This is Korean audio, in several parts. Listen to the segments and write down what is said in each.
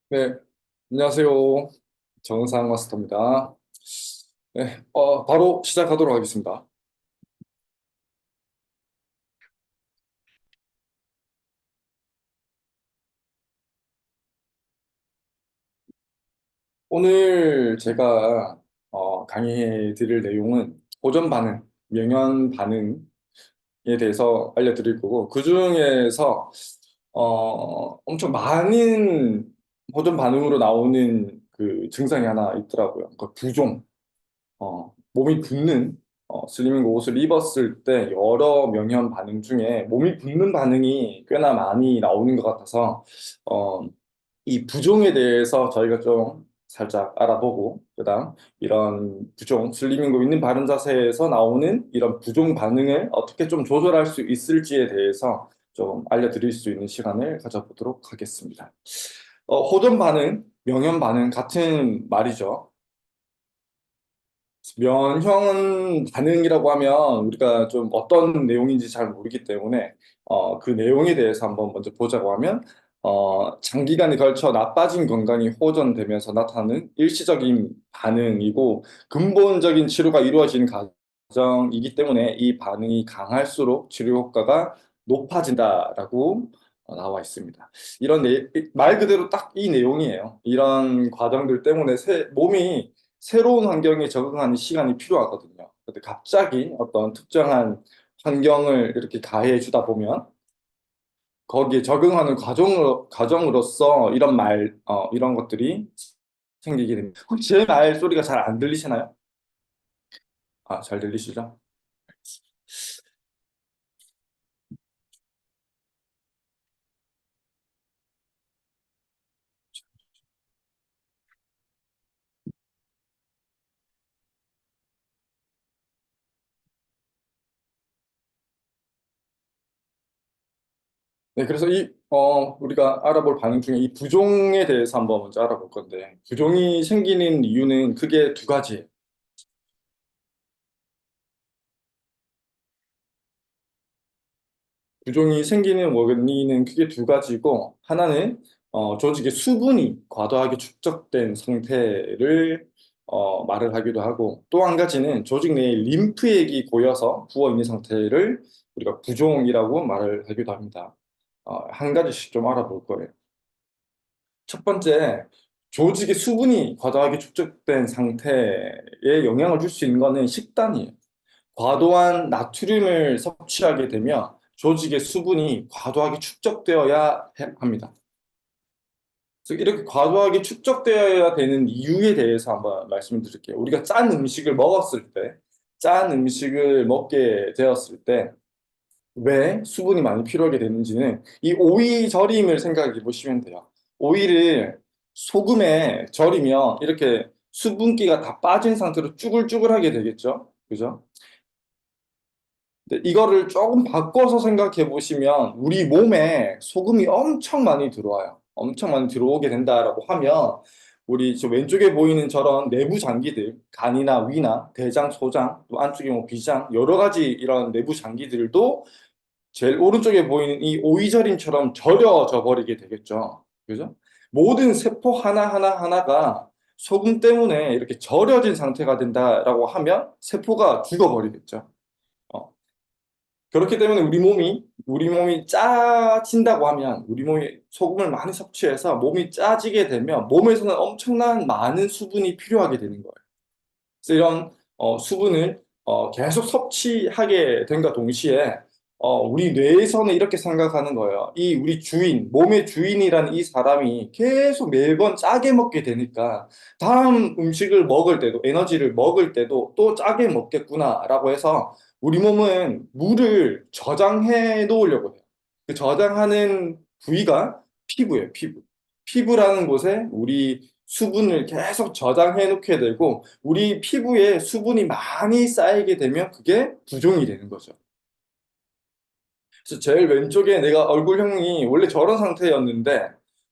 네, 안녕하세요. 정상 마스터입니다. 네, 바로 시작하도록 하겠습니다. 오늘 제가 강의해 드릴 내용은 호전 반응, 명현 반응에 대해서 알려드릴 거고, 그 중에서 엄청 많은 호전 반응으로 나오는 그 증상이 하나 있더라고요. 그 부종. 몸이 붓는 슬리밍 옷을 입었을 때 여러 명현 반응 중에 몸이 붓는 반응이 꽤나 많이 나오는 것 같아서 어, 이 부종에 대해서 저희가 좀 살짝 알아보고 그다음 이런 부종 슬리밍고 있는 바른 자세에서 나오는 이런 부종 반응을 어떻게 좀 조절할 수 있을지에 대해서 좀 알려드릴 수 있는 시간을 가져보도록 하겠습니다. 호전 반응, 명현 반응 같은 말이죠. 면형 반응이라고 하면 우리가 좀 어떤 내용인지 잘 모르기 때문에 그 내용에 대해서 한번 먼저 보자고 하면 장기간에 걸쳐 나빠진 건강이 호전되면서 나타나는 일시적인 반응이고 근본적인 치료가 이루어지는 과정이기 때문에 이 반응이 강할수록 치료 효과가 높아진다라고 나와 있습니다. 말 그대로 딱 이 내용이에요. 이런 과정들 때문에 몸이 새로운 환경에 적응하는 시간이 필요하거든요. 근데 갑자기 어떤 특정한 환경을 이렇게 가해 주다 보면 거기에 적응하는 과정으로서 이런 것들이 생기게 됩니다. 혹시 제 말 소리가 잘 안 들리시나요? 아, 잘 들리시죠? 네, 그래서 우리가 알아볼 반응 중에 이 부종에 대해서 한번 먼저 알아볼 건데, 부종이 생기는 이유는 크게 두 가지예요. 부종이 생기는 원인은 크게 두 가지고, 하나는 조직의 수분이 과도하게 축적된 상태를 말을 하기도 하고, 또 한 가지는 조직 내에 림프액이 고여서 부어 있는 상태를 우리가 부종이라고 말을 하기도 합니다. 한 가지씩 좀 알아볼 거예요. 첫 번째, 조직의 수분이 과도하게 축적된 상태에 영향을 줄 수 있는 것은 식단이에요. 과도한 나트륨을 섭취하게 되면 조직의 수분이 과도하게 축적되어야 합니다. 그래서 이렇게 과도하게 축적되어야 되는 이유에 대해서 한번 말씀을 드릴게요. 우리가 짠 음식을 먹게 되었을 때, 왜 수분이 많이 필요하게 되는지는 이 오이 절임을 생각해 보시면 돼요. 오이를 소금에 절이면 이렇게 수분기가 다 빠진 상태로 쭈글쭈글하게 되겠죠. 그죠? 근데 이거를 조금 바꿔서 생각해 보시면 우리 몸에 소금이 엄청 많이 들어와요. 엄청 많이 들어오게 된다라고 하면 우리 저 왼쪽에 보이는 저런 내부 장기들, 간이나 위나 대장, 소장, 또 안쪽에 뭐 비장, 여러 가지 이런 내부 장기들도 제일 오른쪽에 보이는 이 오이절임처럼 절여져 버리게 되겠죠. 그죠? 모든 세포 하나하나가 소금 때문에 이렇게 절여진 상태가 된다라고 하면 세포가 죽어버리겠죠. 어, 그렇기 때문에 우리 몸이 짜진다고 하면 우리 몸이 소금을 많이 섭취해서 몸이 짜지게 되면 몸에서는 엄청난 많은 수분이 필요하게 되는 거예요. 그래서 이런 수분을 계속 섭취하게 됨과 동시에 우리 뇌에서는 이렇게 생각하는 거예요. 이 우리 주인, 몸의 주인이라는 이 사람이 계속 매번 짜게 먹게 되니까 다음 음식을 먹을 때도 에너지를 먹을 때도 또 짜게 먹겠구나라고 해서 우리 몸은 물을 저장해 놓으려고 해요. 그 저장하는 부위가 피부예요, 피부. 피부라는 곳에 우리 수분을 계속 저장해 놓게 되고 우리 피부에 수분이 많이 쌓이게 되면 그게 부종이 되는 거죠. 그래서 제일 왼쪽에 내가 얼굴형이 원래 저런 상태였는데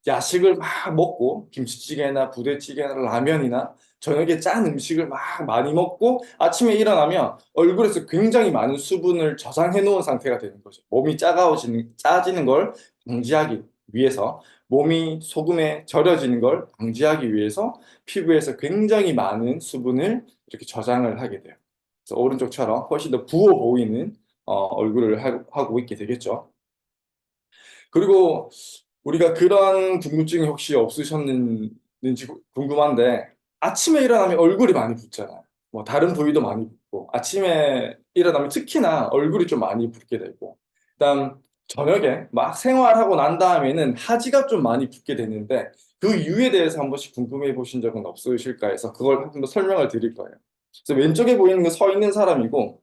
야식을 막 먹고 김치찌개나 부대찌개나 라면이나 저녁에 짠 음식을 막 많이 먹고 아침에 일어나면 얼굴에서 굉장히 많은 수분을 저장해 놓은 상태가 되는 거죠. 몸이 짜지는 걸 방지하기 위해서 몸이 소금에 절여지는 걸 방지하기 위해서 피부에서 굉장히 많은 수분을 이렇게 저장을 하게 돼요. 그래서 오른쪽처럼 훨씬 더 부어 보이는 얼굴을 하고 있게 되겠죠. 그리고 우리가 그런 궁금증이 혹시 없으셨는지 궁금한데 아침에 일어나면 얼굴이 많이 붓잖아요. 뭐 다른 부위도 많이 붓고 아침에 일어나면 특히나 얼굴이 좀 많이 붓게 되고 그다음 저녁에 막 생활하고 난 다음에는 하지가 좀 많이 붓게 되는데 그 이유에 대해서 한 번씩 궁금해 보신 적은 없으실까 해서 그걸 한번 설명을 드릴 거예요. 그래서 왼쪽에 보이는 건 서 있는 사람이고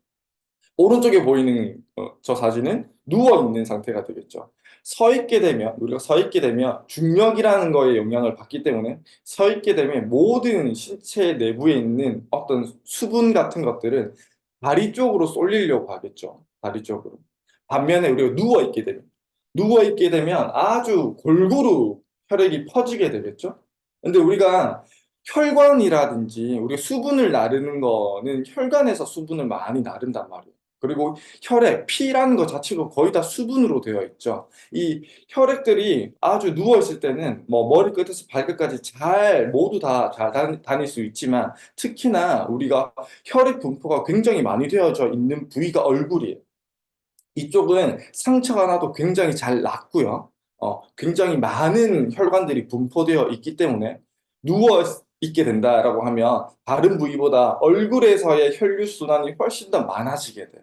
오른쪽에 보이는 저 사진은 누워 있는 상태가 되겠죠. 서 있게 되면 우리가 서 있게 되면 중력이라는 거에 영향을 받기 때문에 서 있게 되면 모든 신체 내부에 있는 어떤 수분 같은 것들은 다리 쪽으로 쏠리려고 하겠죠. 다리 쪽으로. 반면에 우리가 누워 있게 되면 아주 골고루 혈액이 퍼지게 되겠죠. 근데 우리가 혈관이라든지 우리가 수분을 나르는 거는 혈관에서 수분을 많이 나른단 말이에요. 그리고 혈액, 피라는 것 자체가 거의 다 수분으로 되어 있죠. 이 혈액들이 아주 누워 있을 때는 뭐 머리끝에서 발끝까지 모두 다 잘 다닐 수 있지만 특히나 우리가 혈액 분포가 굉장히 많이 되어져 있는 부위가 얼굴이에요. 이쪽은 상처가 나도 굉장히 잘 낫고요. 굉장히 많은 혈관들이 분포되어 있기 때문에 누워 있게 된다라고 하면 다른 부위보다 얼굴에서의 혈류순환이 훨씬 더 많아지게 돼요.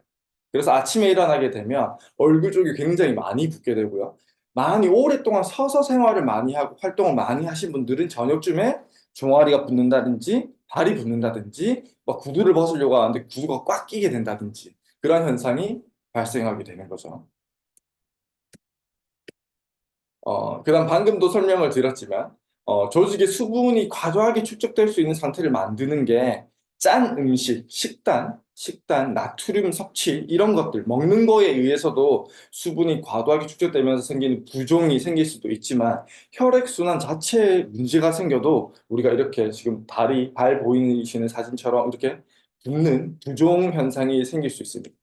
그래서 아침에 일어나게 되면 얼굴 쪽이 굉장히 많이 붓게 되고요. 많이 오랫동안 서서 생활을 많이 하고 활동을 많이 하신 분들은 저녁쯤에 종아리가 붓는다든지 발이 붓는다든지 막 구두를 벗으려고 하는데 구두가 꽉 끼게 된다든지 그런 현상이 발생하게 되는 거죠. 그다음 방금도 설명을 드렸지만 조직의 수분이 과도하게 축적될 수 있는 상태를 만드는 게 짠 음식, 식단, 나트륨 섭취 이런 것들 먹는 거에 의해서도 수분이 과도하게 축적되면서 생기는 부종이 생길 수도 있지만 혈액순환 자체에 문제가 생겨도 우리가 이렇게 지금 다리, 발 보이시는 사진처럼 이렇게 붓는 부종 현상이 생길 수 있습니다.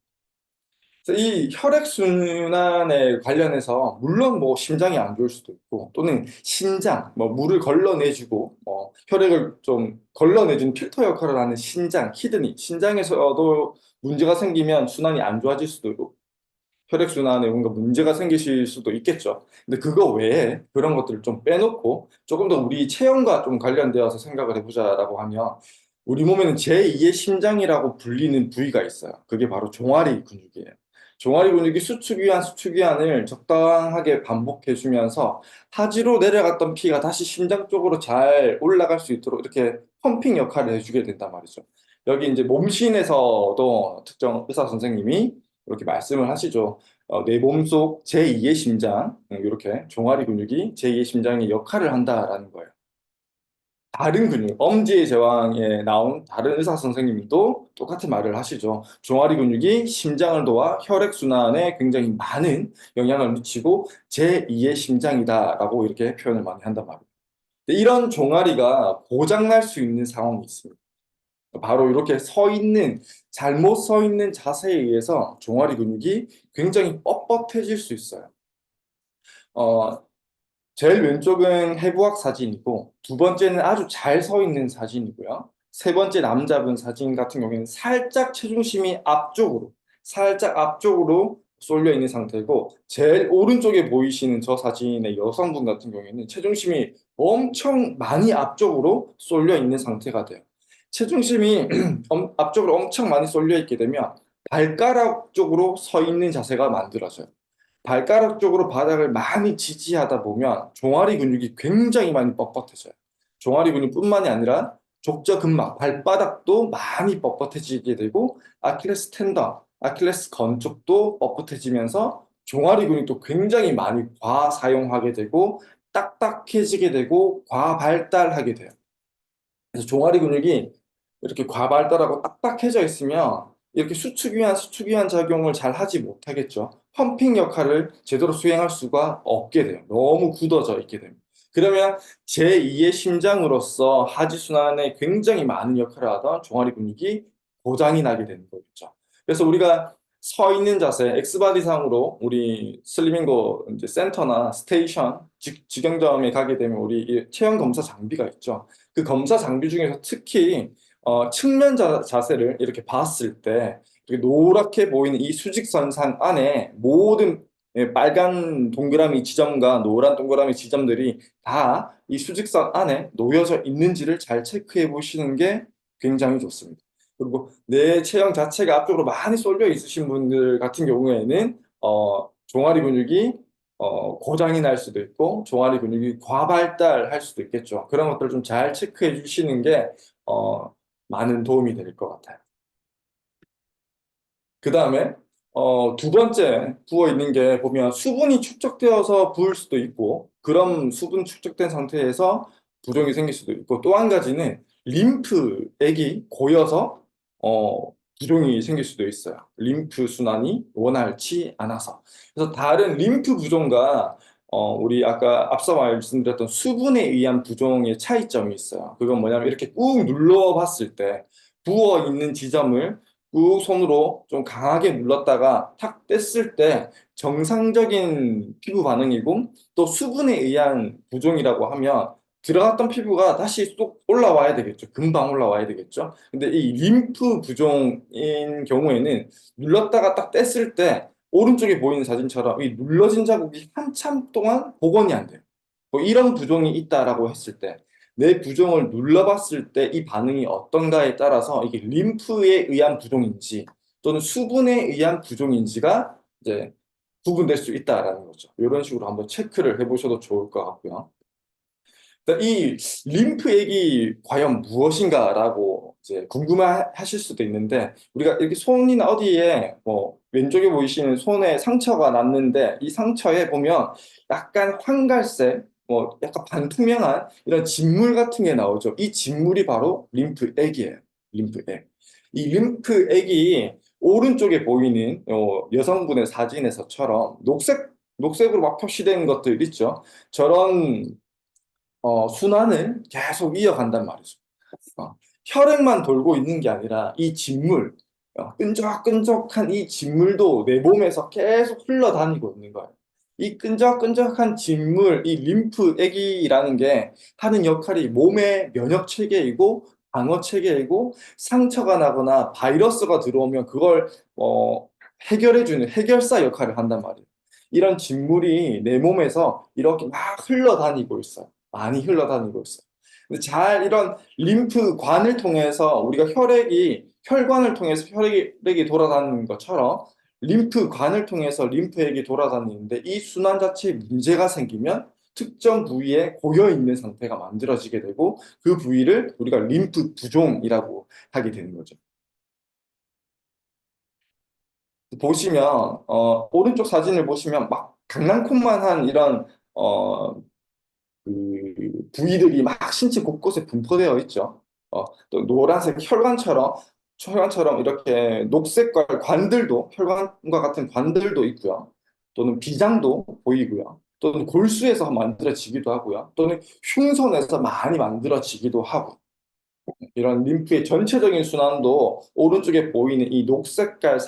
그래서 이 혈액순환에 관련해서 물론 뭐 심장이 안 좋을 수도 있고 또는 신장, 뭐 물을 걸러내주고 혈액을 좀 걸러내준 필터 역할을 하는 신장, 키드니, 신장에서도 문제가 생기면 순환이 안 좋아질 수도 있고 혈액순환에 뭔가 문제가 생기실 수도 있겠죠. 근데 그거 외에 그런 것들을 좀 빼놓고 조금 더 우리 체형과 좀 관련되어서 생각을 해보자라고 하면 우리 몸에는 제2의 심장이라고 불리는 부위가 있어요. 그게 바로 종아리 근육이에요. 종아리 근육이 수축 위안을 적당하게 반복해주면서 하지로 내려갔던 피가 다시 심장 쪽으로 잘 올라갈 수 있도록 이렇게 펌핑 역할을 해주게 된단 말이죠. 여기 이제 몸신에서도 특정 의사 선생님이 이렇게 말씀을 하시죠. 내 몸속 제2의 심장, 이렇게 종아리 근육이 제2의 심장의 역할을 한다라는 거예요. 다른 근육, 엄지의 제왕에 나온 다른 의사 선생님도 똑같은 말을 하시죠. 종아리 근육이 심장을 도와 혈액순환에 굉장히 많은 영향을 미치고 제2의 심장이다라고 이렇게 표현을 많이 한단 말이에요. 근데 이런 종아리가 고장날 수 있는 상황이 있습니다. 바로 이렇게 잘못 서 있는 자세에 의해서 종아리 근육이 굉장히 뻣뻣해질 수 있어요. 어, 제일 왼쪽은 해부학 사진이고, 두 번째는 아주 잘 서 있는 사진이고요. 세 번째 남자분 사진 같은 경우에는 살짝 앞쪽으로 쏠려 있는 상태고, 제일 오른쪽에 보이시는 저 사진의 여성분 같은 경우에는 체중심이 엄청 많이 앞쪽으로 쏠려 있는 상태가 돼요. 체중심이 앞쪽으로 엄청 많이 쏠려 있게 되면 발가락 쪽으로 서 있는 자세가 만들어져요. 발가락 쪽으로 바닥을 많이 지지하다 보면 종아리 근육이 굉장히 많이 뻣뻣해져요. 종아리 근육뿐만이 아니라 족저근막, 발바닥도 많이 뻣뻣해지게 되고 아킬레스 텐던, 아킬레스 건 쪽도 뻣뻣해지면서 종아리 근육도 굉장히 많이 과사용하게 되고 딱딱해지게 되고 과발달하게 돼요. 그래서 종아리 근육이 이렇게 과발달하고 딱딱해져 있으면 이렇게 수축 위안 작용을 잘 하지 못하겠죠. 펌핑 역할을 제대로 수행할 수가 없게 돼요. 너무 굳어져 있게 됩니다. 그러면 제2의 심장으로서 하지순환에 굉장히 많은 역할을 하던 종아리 근육이 고장이 나게 되는 거겠죠. 그래서 우리가 서 있는 자세, X바디상으로 우리 슬리밍고 이제 센터나 스테이션, 직영점에 가게 되면 우리 이 체형 검사 장비가 있죠. 그 검사 장비 중에서 특히 측면 자세를 이렇게 봤을 때 이렇게 노랗게 보이는 이 수직선상 안에 모든 빨간 동그라미 지점과 노란 동그라미 지점들이 다 이 수직선 안에 놓여져 있는지를 잘 체크해 보시는 게 굉장히 좋습니다. 그리고 내 체형 자체가 앞쪽으로 많이 쏠려 있으신 분들 같은 경우에는 종아리 근육이 고장이 날 수도 있고 종아리 근육이 과발달할 수도 있겠죠. 그런 것들 좀 잘 체크해 주시는 게 어, 많은 도움이 될 것 같아요. 그 다음에 두 번째 부어 있는 게 보면 수분이 축적되어서 부을 수도 있고 그런 수분 축적된 상태에서 부종이 생길 수도 있고 또 한 가지는 림프액이 고여서 부종이 생길 수도 있어요. 림프 순환이 원활치 않아서. 그래서 다른 림프 부종과 우리 아까 앞서 말씀드렸던 수분에 의한 부종의 차이점이 있어요. 그건 뭐냐면 이렇게 꾹 눌러 봤을 때 부어 있는 지점을 꾹 손으로 좀 강하게 눌렀다가 탁 뗐을 때 정상적인 피부 반응이고 또 수분에 의한 부종이라고 하면 들어갔던 피부가 다시 쏙 올라와야 되겠죠. 금방 올라와야 되겠죠. 근데 이 림프 부종인 경우에는 눌렀다가 딱 뗐을 때 오른쪽에 보이는 사진처럼 이 눌러진 자국이 한참 동안 복원이 안 돼요. 뭐 이런 부종이 있다라고 했을 때 내 부종을 눌러봤을 때 이 반응이 어떤가에 따라서 이게 림프에 의한 부종인지 또는 수분에 의한 부종인지가 이제 구분될 수 있다라는 거죠. 이런 식으로 한번 체크를 해보셔도 좋을 것 같고요. 이 림프액이 과연 무엇인가라고 이제 궁금해하실 수도 있는데 우리가 이렇게 손이나 어디에 뭐 왼쪽에 보이시는 손에 상처가 났는데 이 상처에 보면 약간 황갈색 뭐 약간 반투명한 이런 진물 같은 게 나오죠. 이 진물이 바로 림프액이에요. 림프액. 이 림프액이 오른쪽에 보이는 여성분의 사진에서처럼 녹색으로 막 표시된 것들 있죠. 저런 순환을 계속 이어간단 말이죠. 어, 혈액만 돌고 있는 게 아니라 이 진물, 끈적끈적한 이 진물도 내 몸에서 계속 흘러다니고 있는 거예요. 이 끈적끈적한 진물, 이 림프액이라는 게 하는 역할이 몸의 면역 체계이고 방어 체계이고 상처가 나거나 바이러스가 들어오면 그걸 해결해주는 해결사 역할을 한단 말이에요. 이런 진물이 내 몸에서 이렇게 막 흘러다니고 있어요. 많이 흘러다니고 있어요. 근데 잘 이런 림프관을 통해서 우리가 혈관을 통해서 혈액이 돌아다니는 것처럼 림프관을 통해서 림프액이 돌아다니는데 이 순환 자체에 문제가 생기면 특정 부위에 고여 있는 상태가 만들어지게 되고 그 부위를 우리가 림프 부종이라고 하게 되는 거죠. 보시면 오른쪽 사진을 보시면 막 강낭콩만한 이런 그 부위들이 막 신체 곳곳에 분포되어 있죠. 또 노란색 혈관처럼 이렇게 녹색깔 관들도 혈관과 같은 관들도 있고요. 또는 비장도 보이고요. 또는 골수에서 만들어지기도 하고요. 또는 흉선에서 많이 만들어지기도 하고. 이런 림프의 전체적인 순환도 오른쪽에 보이는 이 녹색깔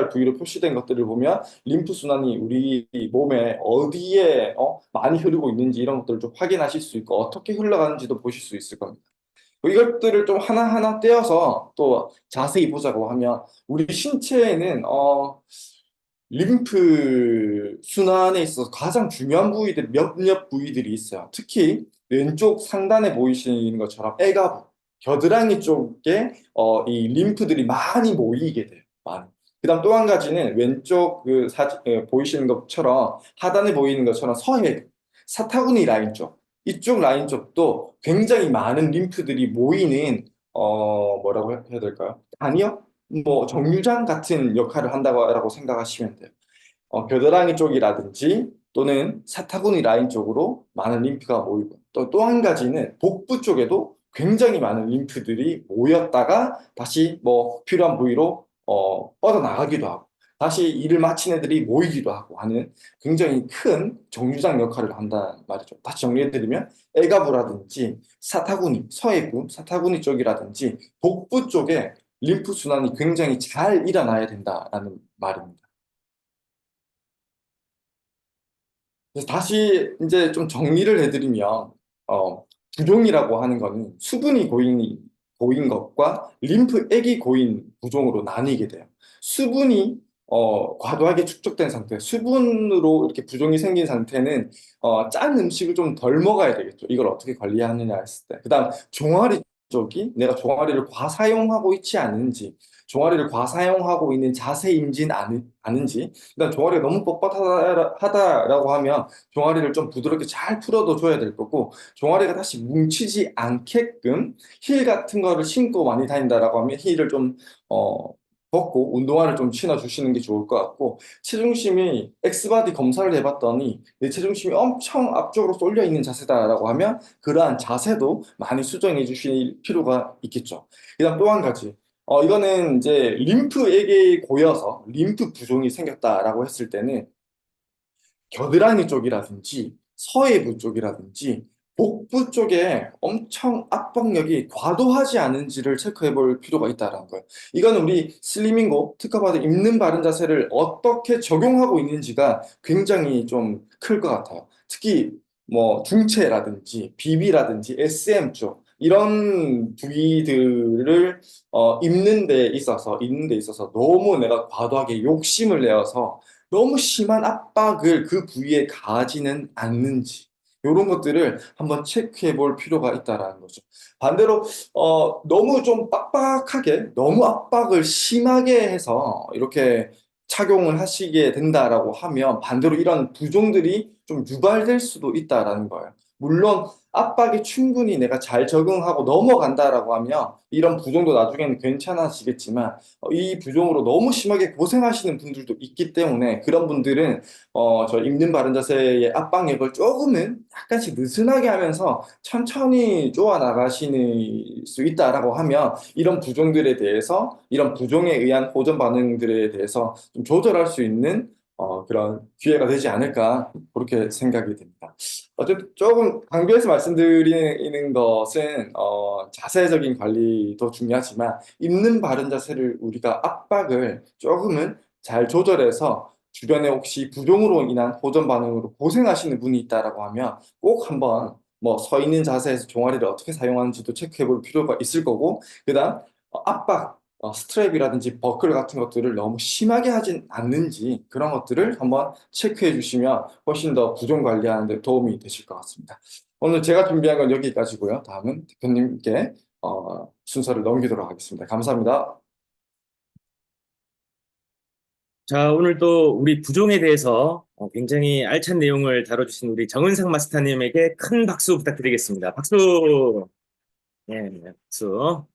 부위로 표시된 것들을 보면 림프 순환이 우리 몸에 어디에 많이 흐르고 있는지 이런 것들을 좀 확인하실 수 있고 어떻게 흘러가는지도 보실 수 있을 겁니다. 이것들을 좀 하나하나 떼어서 또 자세히 보자고 하면 우리 신체에는 림프 순환에 있어서 가장 중요한 부위들 몇몇 부위들이 있어요. 특히 왼쪽 상단에 보이시는 것처럼 애가부, 겨드랑이 쪽에 이 림프들이 많이 모이게 돼요. 많이. 그다음 또 한 가지는 왼쪽 그 보이시는 것처럼 하단에 보이는 것처럼 서해 사타구니 라인 쪽 이쪽 라인 쪽도 굉장히 많은 림프들이 모이는 뭐라고 해야 될까요? 아니요. 뭐 정류장 같은 역할을 한다고 생각하시면 돼요. 겨드랑이 쪽이라든지 또는 사타구니 라인 쪽으로 많은 림프가 모이고 또 한 가지는 복부 쪽에도 굉장히 많은 림프들이 모였다가 다시 뭐 필요한 부위로 뻗어나가기도 하고 다시 일을 마친 애들이 모이기도 하고 하는 굉장히 큰 정류장 역할을 한단 말이죠. 다시 정리해드리면 애가부라든지 사타구니, 서해부, 사타구니 쪽이라든지 복부 쪽에 림프 순환이 굉장히 잘 일어나야 된다라는 말입니다. 그래서 다시 이제 좀 정리를 해드리면, 부종이라고 하는 거는 수분이 고인 것과 림프액이 고인 부종으로 나뉘게 돼요. 수분이 과도하게 축적된 상태, 수분으로 이렇게 부종이 생긴 상태는 짠 음식을 좀 덜 먹어야 되겠죠. 이걸 어떻게 관리하느냐 했을 때. 그다음 종아리 쪽이 내가 종아리를 과사용하고 있지 않은지, 종아리를 과사용하고 있는 자세인지는 아는지, 일단 종아리가 너무 뻣뻣하다라고 하면 종아리를 좀 부드럽게 잘 풀어도 줘야 될 거고, 종아리가 다시 뭉치지 않게끔 힐 같은 거를 신고 많이 다닌다라고 하면 힐을 좀 벗고 운동화를 좀 신어 주시는 게 좋을 것 같고, 체중심이 엑스바디 검사를 해봤더니 내 체중심이 엄청 앞쪽으로 쏠려 있는 자세다라고 하면 그러한 자세도 많이 수정해 주실 필요가 있겠죠. 그다음 또 한 가지, 이거는 이제 림프액이 고여서 림프 부종이 생겼다라고 했을 때는 겨드랑이 쪽이라든지 서해부 쪽이라든지 복부 쪽에 엄청 압박력이 과도하지 않은지를 체크해 볼 필요가 있다는 거예요. 이거는 우리 슬리밍고 특허받은 입는 바른 자세를 어떻게 적용하고 있는지가 굉장히 좀 클 것 같아요. 특히 뭐 중체라든지 비비라든지 SM 쪽 이런 부위들을 입는 데 있어서 너무 내가 과도하게 욕심을 내어서 너무 심한 압박을 그 부위에 가하지는 않는지, 이런 것들을 한번 체크해 볼 필요가 있다라는 거죠. 반대로 너무 좀 빡빡하게 너무 압박을 심하게 해서 이렇게 착용을 하시게 된다라고 하면 반대로 이런 부종들이 좀 유발될 수도 있다라는 거예요. 물론 압박에 충분히 내가 잘 적응하고 넘어간다라고 하면 이런 부종도 나중에는 괜찮아지겠지만, 이 부종으로 너무 심하게 고생하시는 분들도 있기 때문에 그런 분들은 저 입는 바른 자세의 압박력을 조금은 약간씩 느슨하게 하면서 천천히 쪼아 나가실 수 있다라고 하면 이런 부종들에 대해서, 이런 부종에 의한 호전 반응들에 대해서 좀 조절할 수 있는 그런 기회가 되지 않을까, 그렇게 생각이 됩니다. 어쨌든 조금 강조해서 말씀드리는 것은 자세적인 관리도 중요하지만 입는 바른 자세를 우리가 압박을 조금은 잘 조절해서 주변에 혹시 부종으로 인한 호전 반응으로 고생하시는 분이 있다라고 하면 꼭 한번 뭐 서 있는 자세에서 종아리를 어떻게 사용하는지도 체크해 볼 필요가 있을 거고, 그다음 압박 스트랩이라든지 버클 같은 것들을 너무 심하게 하진 않는지 그런 것들을 한번 체크해 주시면 훨씬 더 부종 관리하는 데 도움이 되실 것 같습니다. 오늘 제가 준비한 건 여기까지고요. 다음은 대표님께 순서를 넘기도록 하겠습니다. 감사합니다. 자, 오늘 또 우리 부종에 대해서 굉장히 알찬 내용을 다뤄주신 우리 정은상 마스터님에게 큰 박수 부탁드리겠습니다. 박수! 예, 박수.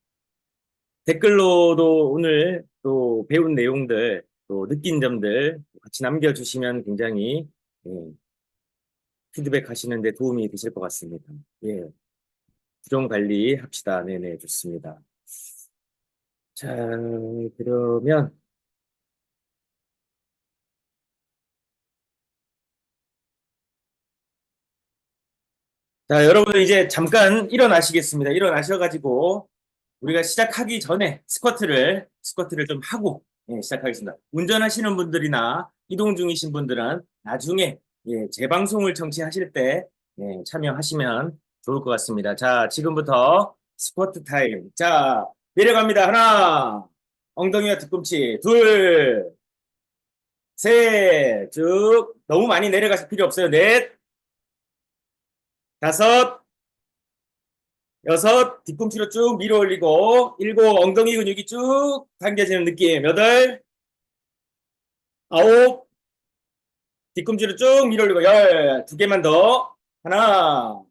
댓글로도 오늘 또 배운 내용들, 또 느낀 점들 같이 남겨주시면 굉장히 예, 피드백 하시는 데 도움이 되실 것 같습니다. 예, 부종 관리 합시다. 네네, 좋습니다. 자, 그러면 자, 여러분들 이제 잠깐 일어나시겠습니다. 일어나셔가지고 우리가 시작하기 전에 스쿼트를 좀 하고 예, 시작하겠습니다. 운전하시는 분들이나 이동 중이신 분들은 나중에 예, 재방송을 청취하실 때 예, 참여하시면 좋을 것 같습니다. 자, 지금부터 스쿼트 타임. 자, 내려갑니다. 하나, 엉덩이와 뒤꿈치, 둘, 셋, 쭉. 너무 많이 내려가실 필요 없어요. 넷, 다섯, 여섯, 뒤꿈치로 쭉 밀어 올리고, 일곱, 엉덩이 근육이 쭉 당겨지는 느낌. 여덟, 아홉, 뒤꿈치로 쭉 밀어 올리고, 열, 두 개만 더. 하나,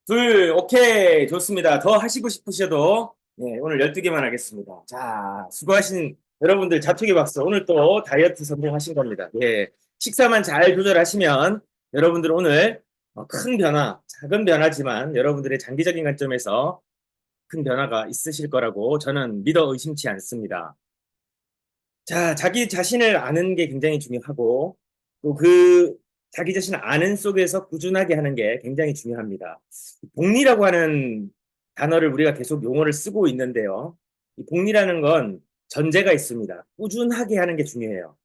둘, 오케이. 좋습니다. 더 하시고 싶으셔도, 네, 오늘 12개만 하겠습니다. 자, 수고하신 여러분들 잡초기 박수. 오늘 또 다이어트 성공하신 겁니다. 예. 식사만 잘 조절하시면 여러분들 오늘 큰 변화, 작은 변화지만 여러분들의 장기적인 관점에서 큰 변화가 있으실 거라고 저는 믿어 의심치 않습니다. 자, 자기 자신을 아는 게 굉장히 중요하고 또 그 자기 자신을 아는 속에서 꾸준하게 하는 게 굉장히 중요합니다. 복리라고 하는 단어를 우리가 계속 용어를 쓰고 있는데요. 이 복리라는 건 전제가 있습니다. 꾸준하게 하는 게 중요해요.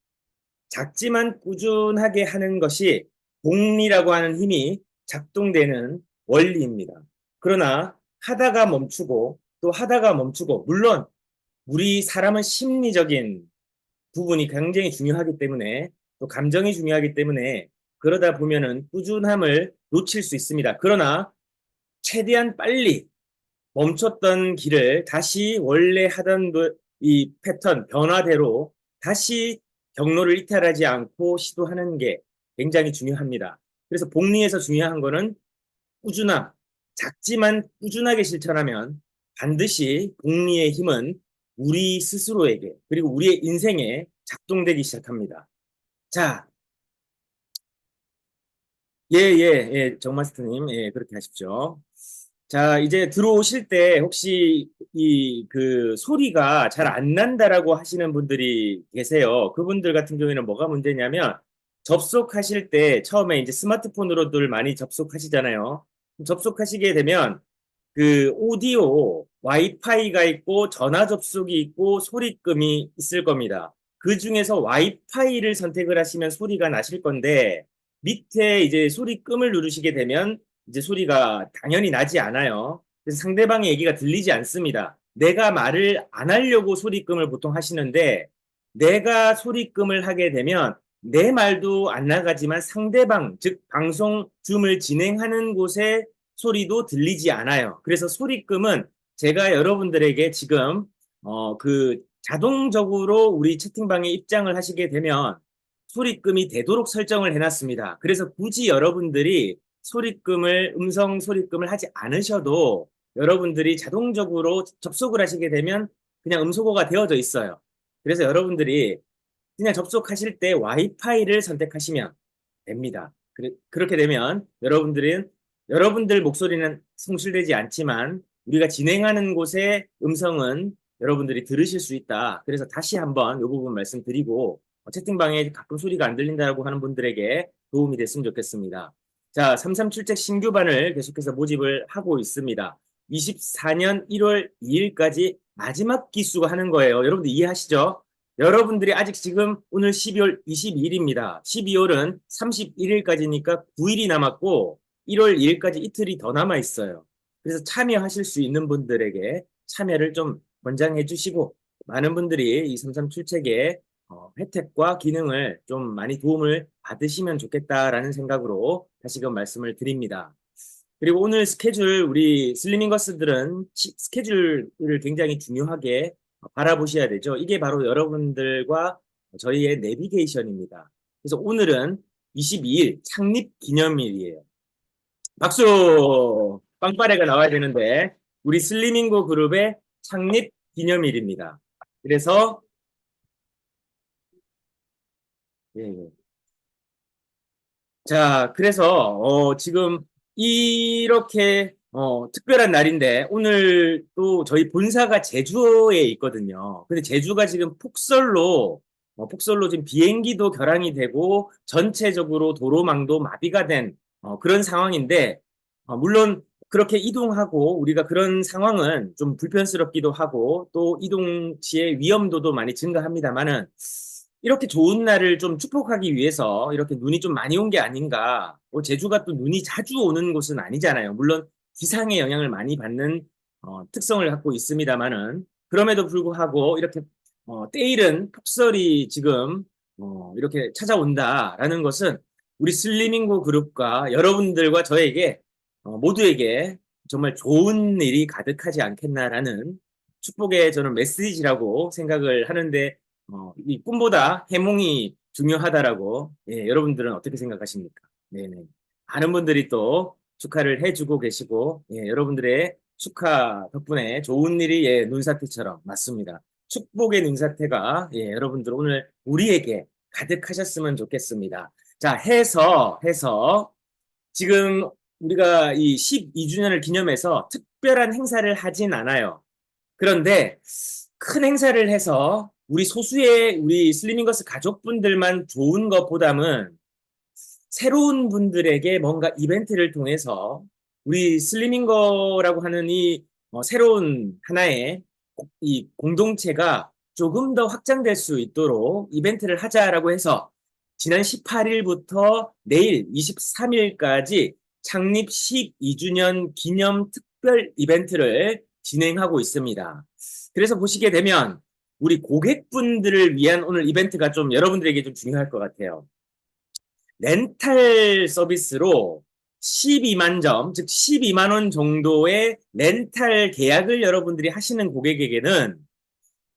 작지만 꾸준하게 하는 것이 복리라고 하는 힘이 작동되는 원리입니다. 그러나 하다가 멈추고 또 하다가 멈추고, 물론 우리 사람은 심리적인 부분이 굉장히 중요하기 때문에, 또 감정이 중요하기 때문에 그러다 보면은 꾸준함을 놓칠 수 있습니다. 그러나 최대한 빨리 멈췄던 길을 다시 원래 하던 이 패턴, 변화대로 다시 경로를 이탈하지 않고 시도하는 게 굉장히 중요합니다. 그래서 복리에서 중요한 거는 꾸준함. 작지만 꾸준하게 실천하면 반드시 복리의 힘은 우리 스스로에게, 그리고 우리의 인생에 작동되기 시작합니다. 자, 예, 예, 예, 정마스터님, 예, 그렇게 하십시오. 자, 이제 들어오실 때 혹시 이 그 소리가 잘 안 난다라고 하시는 분들이 계세요. 그분들 같은 경우에는 뭐가 문제냐면, 접속하실 때 처음에 이제 스마트폰으로들 많이 접속하시잖아요. 접속하시게 되면 그 오디오 와이파이가 있고 전화 접속이 있고 소리끔이 있을 겁니다. 그 중에서 와이파이를 선택을 하시면 소리가 나실 건데, 밑에 이제 소리끔을 누르시게 되면 이제 소리가 당연히 나지 않아요. 그래서 상대방의 얘기가 들리지 않습니다. 내가 말을 안 하려고 소리끔을 보통 하시는데, 내가 소리끔을 하게 되면 내 말도 안 나가지만 상대방, 즉 방송 줌을 진행하는 곳에 소리도 들리지 않아요. 그래서 소리끔은 제가 여러분들에게 지금 그 자동적으로 우리 채팅방에 입장을 하시게 되면 소리끔이 되도록 설정을 해놨습니다. 그래서 굳이 여러분들이 음성 소리끔을 하지 않으셔도 여러분들이 자동적으로 접속을 하시게 되면 그냥 음소거가 되어져 있어요. 그래서 여러분들이 그냥 접속하실 때 와이파이를 선택하시면 됩니다. 그렇게 되면 여러분들 목소리는 송출되지 않지만 우리가 진행하는 곳의 음성은 여러분들이 들으실 수 있다. 그래서 다시 한번 이 부분 말씀드리고, 채팅방에 가끔 소리가 안 들린다고 하는 분들에게 도움이 됐으면 좋겠습니다. 자, 337책 신규반을 계속해서 모집을 하고 있습니다. 24년 1월 2일까지 마지막 기수가 하는 거예요. 여러분들 이해하시죠? 여러분들이 아직 지금 오늘 12월 22일입니다. 12월은 31일까지니까 9일이 남았고 1월 2일까지 이틀이 더 남아 있어요. 그래서 참여하실 수 있는 분들에게 참여를 좀 권장해 주시고, 많은 분들이 이 337책의 혜택과 기능을 좀 많이 도움을 받으시면 좋겠다라는 생각으로 다시금 말씀을 드립니다. 그리고 오늘 스케줄, 우리 슬리밍거스들은 스케줄을 굉장히 중요하게 바라보셔야 되죠. 이게 바로 여러분들과 저희의 내비게이션입니다. 그래서 오늘은 22일 창립 기념일이에요. 박수! 빵빠레가 나와야 되는데, 우리 슬리밍고 그룹의 창립 기념일입니다. 그래서 예, 예. 자, 그래서 지금 이렇게 특별한 날인데, 오늘 또 저희 본사가 제주에 있거든요. 근데 제주가 지금 폭설로 지금 비행기도 결항이 되고 전체적으로 도로망도 마비가 된 그런 상황인데, 물론 그렇게 이동하고 우리가 그런 상황은 좀 불편스럽기도 하고 또 이동 시의 위험도도 많이 증가합니다만은, 이렇게 좋은 날을 좀 축복하기 위해서 이렇게 눈이 좀 많이 온 게 아닌가. 제주가 또 눈이 자주 오는 곳은 아니잖아요. 물론 기상의 영향을 많이 받는 특성을 갖고 있습니다만은, 그럼에도 불구하고 이렇게 때이른 폭설이 지금 이렇게 찾아온다라는 것은 우리 슬리밍고 그룹과 여러분들과 저에게 모두에게 정말 좋은 일이 가득하지 않겠나라는 축복의 저는 메시지라고 생각을 하는데, 이 꿈보다 해몽이 중요하다라고, 예, 여러분들은 어떻게 생각하십니까? 네네. 많은 분들이 또 축하를 해주고 계시고, 예, 여러분들의 축하 덕분에 좋은 일이, 예, 눈사태처럼 맞습니다. 축복의 눈사태가, 예, 여러분들 오늘 우리에게 가득하셨으면 좋겠습니다. 자, 해서 지금 우리가 이 12주년을 기념해서 특별한 행사를 하진 않아요. 그런데 큰 행사를 해서 우리 슬리밍거스 가족분들만 좋은 것보다는 새로운 분들에게 뭔가 이벤트를 통해서 우리 슬리밍거라고 하는 이 새로운 하나의 이 공동체가 조금 더 확장될 수 있도록 이벤트를 하자라고 해서 지난 18일부터 내일 23일까지 창립 12주년 기념 특별 이벤트를 진행하고 있습니다. 그래서 보시게 되면 우리 고객분들을 위한 오늘 이벤트가 좀 여러분들에게 좀 중요할 것 같아요. 렌탈 서비스로 12만 점, 즉 12만 원 정도의 렌탈 계약을 여러분들이 하시는 고객에게는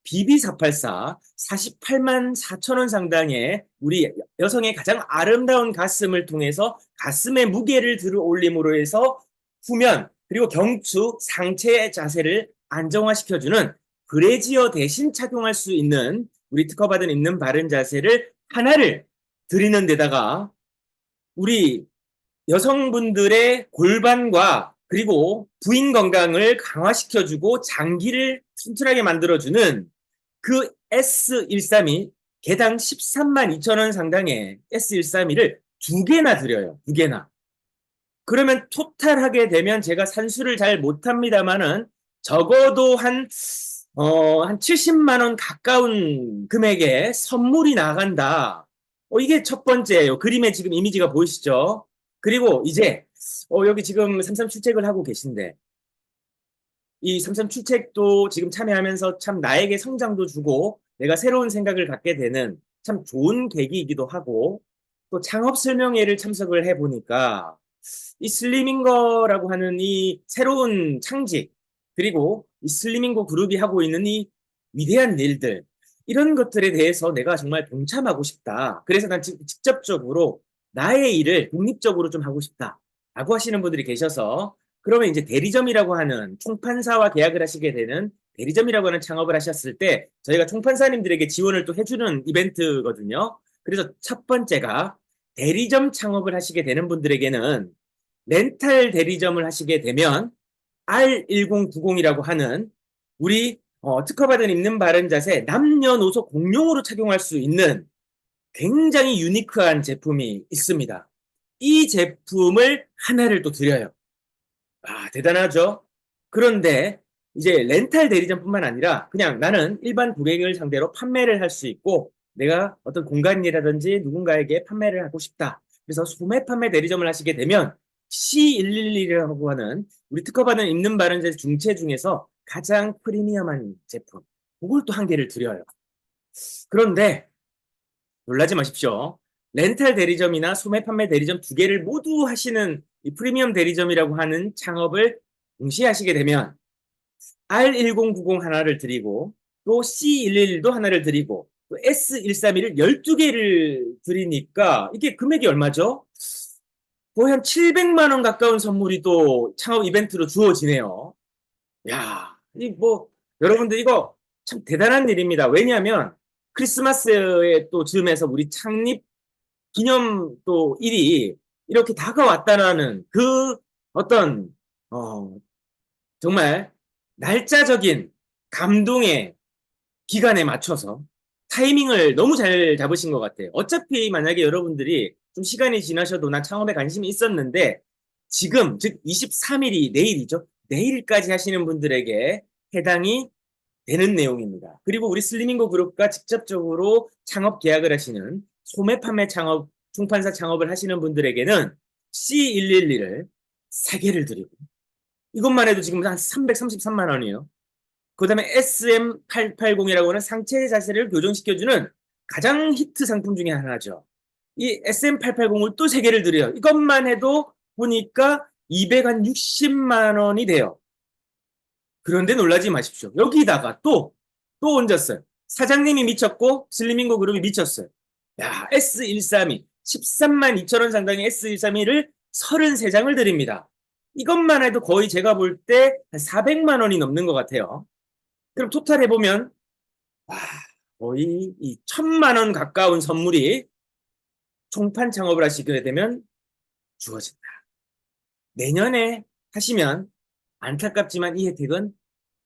BB484 48만 4천 원 상당의 우리 여성의 가장 아름다운 가슴을 통해서 가슴의 무게를 들어 올림으로 해서 후면 그리고 경추 상체의 자세를 안정화시켜주는 브래지어 대신 착용할 수 있는 우리 특허받은 입는 바른 자세를 하나를 드리는 데다가 우리 여성분들의 골반과 그리고 부인 건강을 강화시켜주고 장기를 튼튼하게 만들어주는 그 S132 개당 13만 2천 원 상당의 S132를 두 개나 드려요. 두 개나. 그러면 토탈하게 되면 제가 산수를 잘 못합니다만은 적어도 한 70만 원 가까운 금액의 선물이 나간다. 이게 첫 번째예요. 그림에 지금 이미지가 보이시죠? 그리고 이제 여기 지금 삼삼 출첵을 하고 계신데 이 삼삼 출첵도 지금 참여하면서 참 나에게 성장도 주고 내가 새로운 생각을 갖게 되는 참 좋은 계기이기도 하고 또 창업 설명회를 참석을 해보니까 이 슬리밍거라고 하는 이 새로운 창직 그리고 이 슬리밍거 그룹이 하고 있는 이 위대한 일들 이런 것들에 대해서 내가 정말 동참하고 싶다. 그래서 난 직접적으로 나의 일을 독립적으로 좀 하고 싶다라고 하시는 분들이 계셔서 그러면 이제 대리점이라고 하는 총판사와 계약을 하시게 되는 대리점이라고 하는 창업을 하셨을 때 저희가 총판사님들에게 지원을 또 해주는 이벤트거든요. 그래서 첫 번째가 대리점 창업을 하시게 되는 분들에게는 렌탈 대리점을 하시게 되면 R1090이라고 하는 우리 특허받은 입는 바른 자세 남녀노소 공용으로 착용할 수 있는 굉장히 유니크한 제품이 있습니다. 이 제품을 하나를 또 드려요. 대단하죠? 그런데 이제 렌탈 대리점뿐만 아니라 그냥 나는 일반 고객을 상대로 판매를 할 수 있고 내가 어떤 공간이라든지 누군가에게 판매를 하고 싶다. 그래서 소매 판매 대리점을 하시게 되면 C111이라고 하는 우리 특허받은 입는 바른 자세 중체 중에서 가장 프리미엄한 제품. 그걸 또 한 개를 드려요. 그런데 놀라지 마십시오. 렌탈 대리점이나 소매 판매 대리점 두 개를 모두 하시는 이 프리미엄 대리점이라고 하는 창업을 동시에 하시게 되면 R1090 하나를 드리고 또 C111도 하나를 드리고 또 S132를 12개를 드리니까 이게 금액이 얼마죠? 거의 한 700만 원 가까운 선물이 또 창업 이벤트로 주어지네요. 야, 여러분들 이거 참 대단한 일입니다. 왜냐하면 크리스마스에 또 즈음에서 우리 창립 기념 또 일이 이렇게 다가왔다라는 그 어떤, 정말 날짜적인 감동의 기간에 맞춰서 타이밍을 너무 잘 잡으신 것 같아요. 어차피 만약에 여러분들이 좀 시간이 지나셔도 난 창업에 관심이 있었는데 지금 즉 23일이 내일이죠. 내일까지 하시는 분들에게 해당이 되는 내용입니다. 그리고 우리 슬리밍고 그룹과 직접적으로 창업 계약을 하시는 소매 판매 창업, 총판사 창업을 하시는 분들에게는 C111을 3개를 드리고 이것만 해도 지금 한 333만 원이에요. 그 다음에 SM880이라고 하는 상체 자세를 교정시켜주는 가장 히트 상품 중에 하나죠. 이 SM880을 또 3개를 드려요. 이것만 해도 보니까 260만 원이 돼요. 그런데 놀라지 마십시오. 여기다가 또 얹었어요. 사장님이 미쳤고 슬리밍고 그룹이 미쳤어요. 야, S132 13만 2천 원 상당의 S132를 33장을 드립니다. 이것만 해도 거의 제가 볼 때 한 400만 원이 넘는 것 같아요. 그럼 토탈 해보면 거의 이 1000만 원 가까운 선물이 총판 창업을 하시게 되면 주어진다. 내년에 하시면 안타깝지만 이 혜택은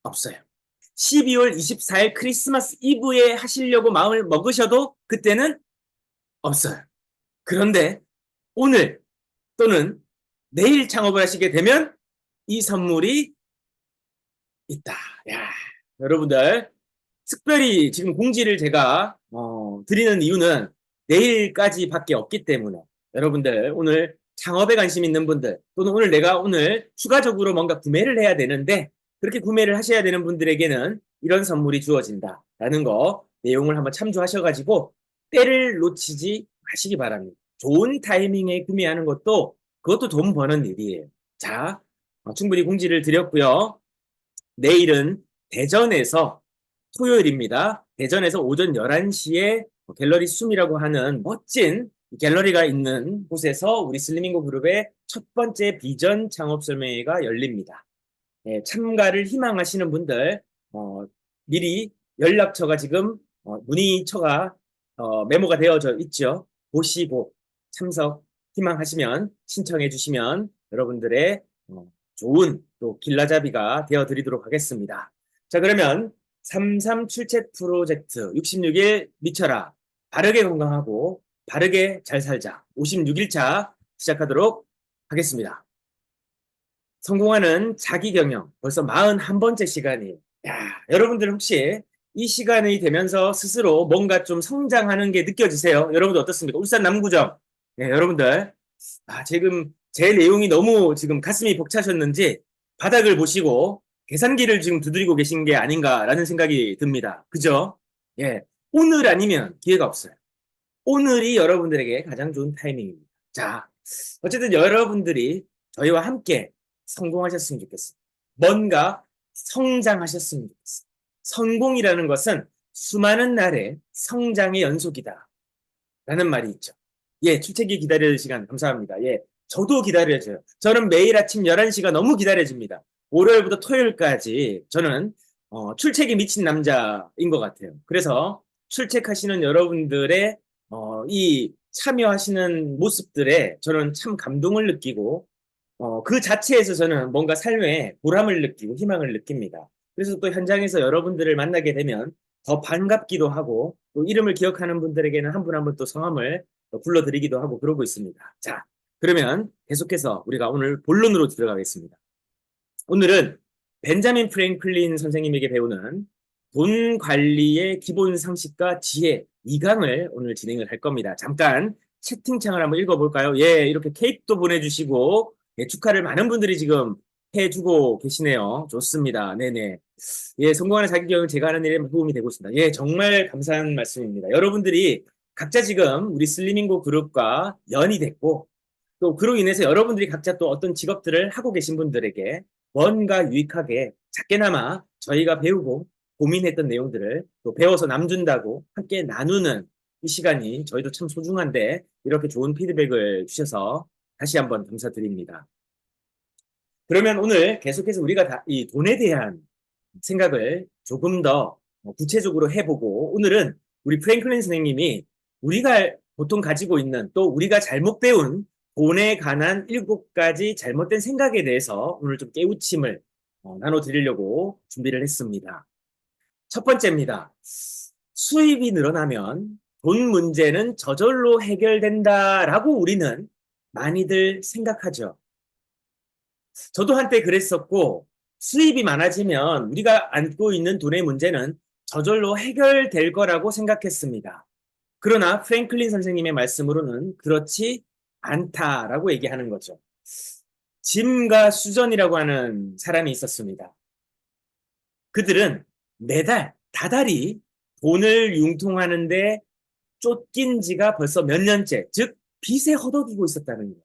없어요. 12월 24일 크리스마스 이브에 하시려고 마음을 먹으셔도 그때는 없어요. 그런데 오늘 또는 내일 창업을 하시게 되면 이 선물이 있다. 야, 여러분들 특별히 지금 공지를 제가 드리는 이유는 내일까지밖에 없기 때문에 여러분들 오늘 창업에 관심 있는 분들 또는 오늘 내가 오늘 추가적으로 뭔가 구매를 해야 되는데 그렇게 구매를 하셔야 되는 분들에게는 이런 선물이 주어진다라는 거 내용을 한번 참조하셔가지고 때를 놓치지 마시기 바랍니다. 좋은 타이밍에 구매하는 것도 그것도 돈 버는 일이에요. 자, 충분히 공지를 드렸고요. 내일은 대전에서 토요일입니다. 대전에서 오전 11시에 갤러리 숨이라고 하는 멋진 갤러리가 있는 곳에서 우리 슬리밍고 그룹의 첫 번째 비전 창업 설명회가 열립니다. 참가를 희망하시는 분들 미리 연락처가 지금 문의처가 메모가 되어져 있죠. 보시고 참석 희망하시면 신청해 주시면 여러분들의 좋은 또 길라잡이가 되어드리도록 하겠습니다. 자, 그러면 33 출첵 프로젝트 66일 미쳐라. 바르게 건강하고 바르게 잘 살자. 56일차 시작하도록 하겠습니다. 성공하는 자기경영 벌써 41번째 시간이에요. 여러분들 혹시 이 시간이 되면서 스스로 뭔가 좀 성장하는 게 느껴지세요? 여러분들 어떻습니까? 울산 남구점. 네, 여러분들 지금 제 내용이 너무 지금 가슴이 벅차셨는지 바닥을 보시고 계산기를 지금 두드리고 계신 게 아닌가라는 생각이 듭니다. 그죠? 예. 오늘 아니면 기회가 없어요. 오늘이 여러분들에게 가장 좋은 타이밍입니다. 자, 어쨌든 여러분들이 저희와 함께 성공하셨으면 좋겠습니다. 뭔가 성장하셨으면 좋겠습니다. 성공이라는 것은 수많은 날의 성장의 연속이다. 라는 말이 있죠. 예, 출첵이 기다려질 시간 감사합니다. 예, 저도 기다려져요. 저는 매일 아침 11시가 너무 기다려집니다. 월요일부터 토요일까지 저는 출첵이 미친 남자인 것 같아요. 그래서 출첵하시는 여러분들의 이 참여하시는 모습들에 저는 참 감동을 느끼고 그 자체에서 저는 뭔가 삶에 보람을 느끼고 희망을 느낍니다. 그래서 또 현장에서 여러분들을 만나게 되면 더 반갑기도 하고 또 이름을 기억하는 분들에게는 한 분 한 분 또 성함을 불러드리기도 하고 그러고 있습니다. 자, 그러면 계속해서 우리가 오늘 본론으로 들어가겠습니다. 오늘은 벤자민 프랭클린 선생님에게 배우는 돈 관리의 기본 상식과 지혜 2강을 오늘 진행을 할 겁니다. 잠깐 채팅창을 한번 읽어볼까요? 예, 이렇게 케이크도 보내주시고 예, 축하를 많은 분들이 지금 해주고 계시네요. 좋습니다. 네네. 예, 성공하는 자기경영 제가 하는 일에 도움이 되고 있습니다. 예, 정말 감사한 말씀입니다. 여러분들이 각자 지금 우리 슬리밍고 그룹과 연이 됐고 또 그로 인해서 여러분들이 각자 또 어떤 직업들을 하고 계신 분들에게 뭔가 유익하게 작게나마 저희가 배우고 고민했던 내용들을 또 배워서 남준다고 함께 나누는 이 시간이 저희도 참 소중한데 이렇게 좋은 피드백을 주셔서 다시 한번 감사드립니다. 그러면 오늘 계속해서 우리가 이 돈에 대한 생각을 조금 더 구체적으로 해보고 오늘은 우리 프랭클린 선생님이 우리가 보통 가지고 있는 또 우리가 잘못 배운 돈에 관한 7가지 잘못된 생각에 대해서 오늘 좀 깨우침을 나눠드리려고 준비를 했습니다. 첫 번째입니다. 수입이 늘어나면 돈 문제는 저절로 해결된다라고 우리는 많이들 생각하죠. 저도 한때 그랬었고 수입이 많아지면 우리가 안고 있는 돈의 문제는 저절로 해결될 거라고 생각했습니다. 그러나 프랭클린 선생님의 말씀으로는 그렇지 않다라고 얘기하는 거죠. 짐과 수전이라고 하는 사람이 있었습니다. 그들은 매달 다달이 돈을 융통하는데 쫓긴 지가 벌써 몇 년째, 즉 빚에 허덕이고 있었다는 거예요.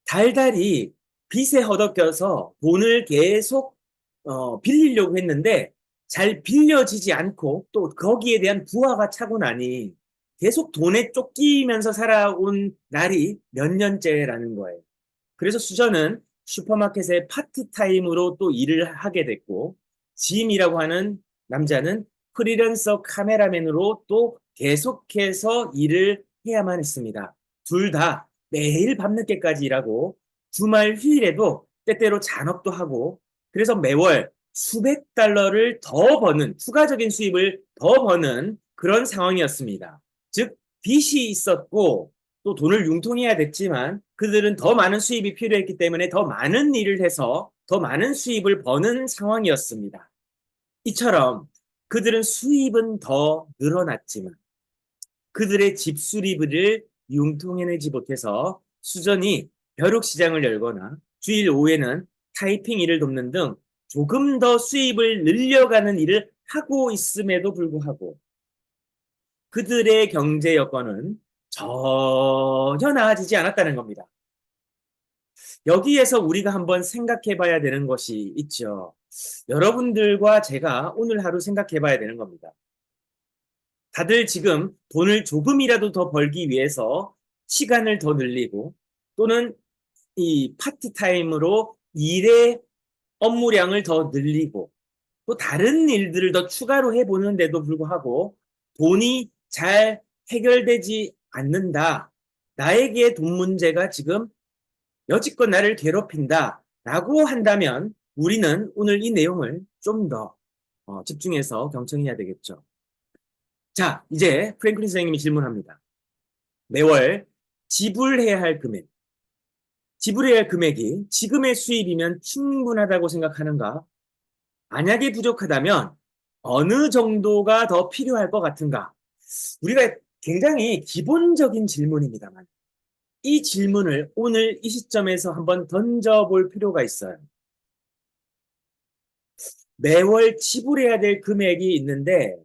달달이 빚에 허덕여서 돈을 계속 빌리려고 했는데 잘 빌려지지 않고 또 거기에 대한 부하가 차고 나니 계속 돈에 쫓기면서 살아온 날이 몇 년째라는 거예요. 그래서 수저는 슈퍼마켓에 파트타임으로 또 일을 하게 됐고 짐이라고 하는 남자는 프리랜서 카메라맨으로 또 계속해서 일을 해야만 했습니다. 둘 다 매일 밤늦게까지 일하고 주말 휴일에도 때때로 잔업도 하고 그래서 매월 수백 달러를 더 버는 추가적인 수입을 더 버는 그런 상황이었습니다. 즉 빚이 있었고 또 돈을 융통해야 됐지만 그들은 더 많은 수입이 필요했기 때문에 더 많은 일을 해서 더 많은 수입을 버는 상황이었습니다. 이처럼 그들은 수입은 더 늘어났지만 그들의 집 수리비를 융통해내지 못해서 수전이 벼룩시장을 열거나 주일 오후에는 타이핑 일을 돕는 등 조금 더 수입을 늘려가는 일을 하고 있음에도 불구하고 그들의 경제 여건은 전혀 나아지지 않았다는 겁니다. 여기에서 우리가 한번 생각해 봐야 되는 것이 있죠. 여러분들과 제가 오늘 하루 생각해 봐야 되는 겁니다. 다들 지금 돈을 조금이라도 더 벌기 위해서 시간을 더 늘리고 또는 이 파트타임으로 일의 업무량을 더 늘리고 또 다른 일들을 더 추가로 해보는데도 불구하고 돈이 잘 해결되지 않는다. 나에게 돈 문제가 지금 여지껏 나를 괴롭힌다. 라고 한다면 우리는 오늘 이 내용을 좀 더 집중해서 경청해야 되겠죠. 자, 이제 프랭클린 선생님이 질문합니다. 매월 지불해야 할 금액. 지불해야 할 금액이 지금의 수입이면 충분하다고 생각하는가? 만약에 부족하다면 어느 정도가 더 필요할 것 같은가? 우리가 굉장히 기본적인 질문입니다만 이 질문을 오늘 이 시점에서 한번 던져볼 필요가 있어요. 매월 지불해야 될 금액이 있는데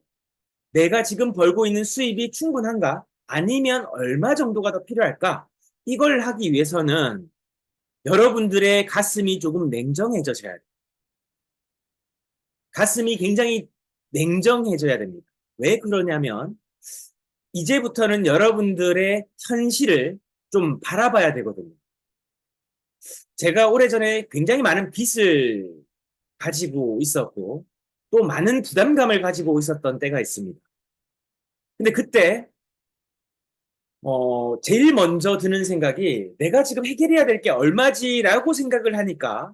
내가 지금 벌고 있는 수입이 충분한가? 아니면 얼마 정도가 더 필요할까? 이걸 하기 위해서는 여러분들의 가슴이 조금 냉정해져야 돼요. 가슴이 굉장히 냉정해져야 됩니다. 왜 그러냐면 이제부터는 여러분들의 현실을 좀 바라봐야 되거든요. 제가 오래전에 굉장히 많은 빚을 가지고 있었고 또 많은 부담감을 가지고 있었던 때가 있습니다. 근데 그때 제일 먼저 드는 생각이 내가 지금 해결해야 될 게 얼마지라고 생각을 하니까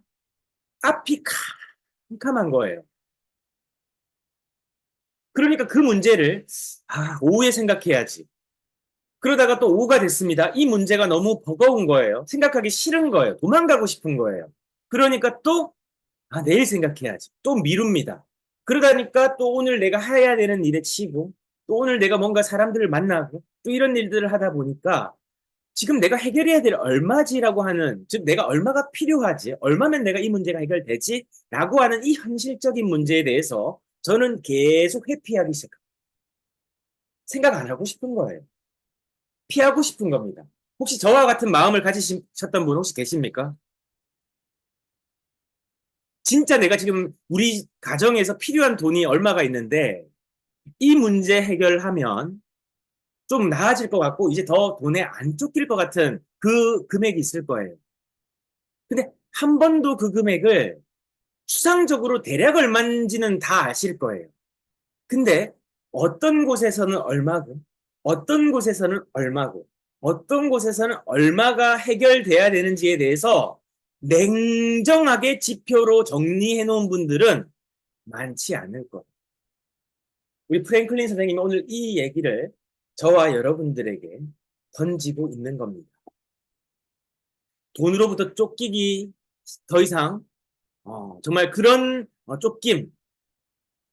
앞이 캄캄한 거예요. 그러니까 그 문제를 오후에 생각해야지. 그러다가 또 오후가 됐습니다. 이 문제가 너무 버거운 거예요. 생각하기 싫은 거예요. 도망가고 싶은 거예요. 그러니까 또 내일 생각해야지. 또 미룹니다. 그러다니까 또 오늘 내가 해야 되는 일에 치이고 또 오늘 내가 뭔가 사람들을 만나고 또 이런 일들을 하다 보니까 지금 내가 해결해야 될 얼마지라고 하는, 즉 내가 얼마가 필요하지, 얼마면 내가 이 문제가 해결되지? 라고 하는 이 현실적인 문제에 대해서 저는 계속 회피하기 시작합니다. 생각 안 하고 싶은 거예요. 피하고 싶은 겁니다. 혹시 저와 같은 마음을 가지셨던 분 혹시 계십니까? 진짜 내가 지금 우리 가정에서 필요한 돈이 얼마가 있는데 이 문제 해결하면 좀 나아질 것 같고 이제 더 돈에 안 쫓길 것 같은 그 금액이 있을 거예요. 근데 한 번도 그 금액을 추상적으로 대략 얼마인지는 다 아실 거예요. 근데 어떤 곳에서는 얼마고, 어떤 곳에서는 얼마고, 어떤 곳에서는 얼마가 해결돼야 되는지에 대해서 냉정하게 지표로 정리해 놓은 분들은 많지 않을 거예요. 우리 프랭클린 선생님이 오늘 이 얘기를 저와 여러분들에게 던지고 있는 겁니다. 돈으로부터 쫓기기 더 이상 정말 그런 쫓김,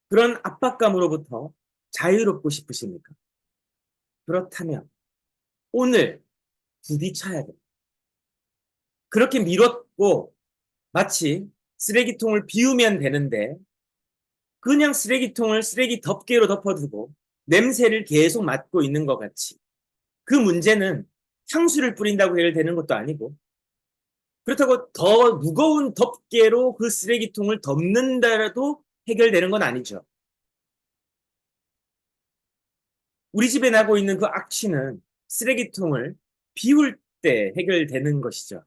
그런 압박감으로부터 자유롭고 싶으십니까? 그렇다면 오늘 부딪혀야 돼요. 그렇게 미뤘고 마치 쓰레기통을 비우면 되는데 그냥 쓰레기통을 쓰레기 덮개로 덮어두고 냄새를 계속 맡고 있는 것 같이 그 문제는 향수를 뿌린다고 해결되는 것도 아니고 그렇다고 더 무거운 덮개로 그 쓰레기통을 덮는다라도 해결되는 건 아니죠. 우리 집에 나고 있는 그 악취는 쓰레기통을 비울 때 해결되는 것이죠.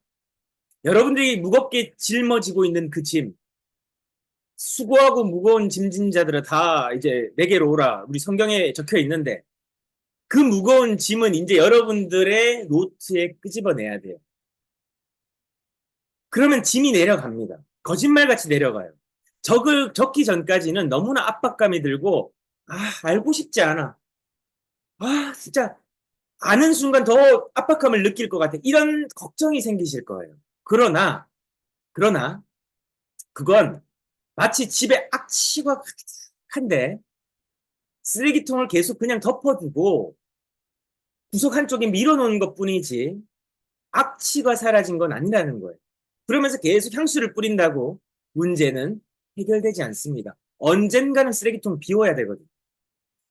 여러분들이 무겁게 짊어지고 있는 그 짐, 수고하고 무거운 짐진 자들은 다 이제 내게로 오라. 우리 성경에 적혀 있는데 그 무거운 짐은 이제 여러분들의 노트에 끄집어내야 돼요. 그러면 짐이 내려갑니다. 거짓말같이 내려가요. 적기 전까지는 너무나 압박감이 들고 알고 싶지 않아. 진짜 아는 순간 더 압박감을 느낄 것 같아. 이런 걱정이 생기실 거예요. 그러나 그건 마치 집에 악취가 가득한데 쓰레기통을 계속 그냥 덮어두고 구석 한쪽에 밀어놓은 것뿐이지 악취가 사라진 건 아니라는 거예요. 그러면서 계속 향수를 뿌린다고 문제는 해결되지 않습니다. 언젠가는 쓰레기통 비워야 되거든요.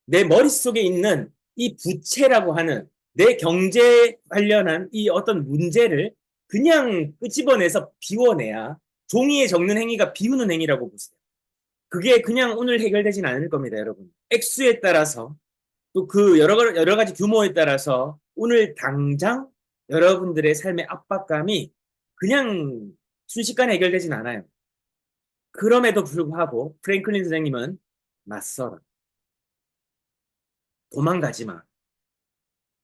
내 머릿속에 있는 이 부채라고 하는 내 경제 관련한 이 어떤 문제를 그냥 끄집어내서 비워내야 종이에 적는 행위가 비우는 행위라고 보세요. 그게 그냥 오늘 해결되진 않을 겁니다, 여러분. 액수에 따라서 또 그 여러 가지 규모에 따라서 오늘 당장 여러분들의 삶의 압박감이 그냥 순식간에 해결되진 않아요. 그럼에도 불구하고 프랭클린 선생님은 맞서라. 도망가지 마.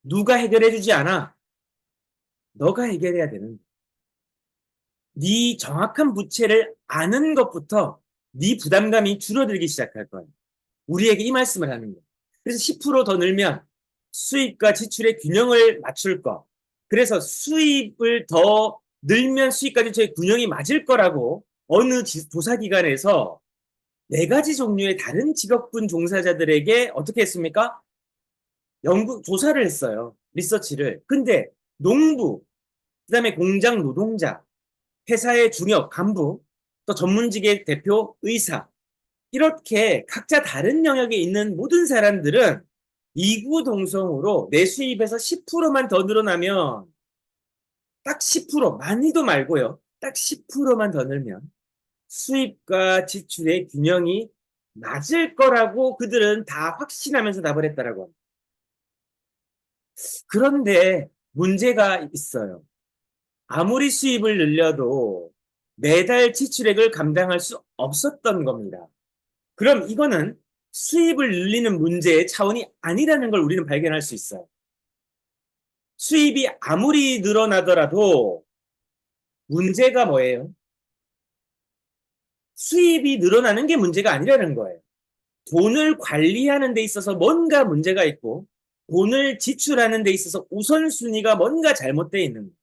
누가 해결해 주지 않아. 너가 해결해야 되는. 네 정확한 부채를 아는 것부터 네 부담감이 줄어들기 시작할 거야. 우리에게 이 말씀을 하는 거야. 그래서 10%더 늘면 수입과 지출의 균형을 맞출 거. 그래서 수입을 더 늘면 수입과 지출의 균형이 맞을 거라고 어느 조사기관에서 4가지 종류의 다른 직업군 종사자들에게 어떻게 했습니까? 조사를 했어요. 리서치를. 근데 농부, 그다음에 공장 노동자, 회사의 중역, 간부, 또 전문직의 대표, 의사, 이렇게 각자 다른 영역에 있는 모든 사람들은 이구동성으로 내 수입에서 10%만 더 늘어나면 딱 10%, 많이도 말고요. 딱 10%만 더 늘면 수입과 지출의 균형이 맞을 거라고 그들은 다 확신하면서 답을 했다라고 합니다. 그런데 문제가 있어요. 아무리 수입을 늘려도 매달 지출액을 감당할 수 없었던 겁니다. 그럼 이거는 수입을 늘리는 문제의 차원이 아니라는 걸 우리는 발견할 수 있어요. 수입이 아무리 늘어나더라도 문제가 뭐예요? 수입이 늘어나는 게 문제가 아니라는 거예요. 돈을 관리하는 데 있어서 뭔가 문제가 있고 돈을 지출하는 데 있어서 우선순위가 뭔가 잘못되어 있는 거예요.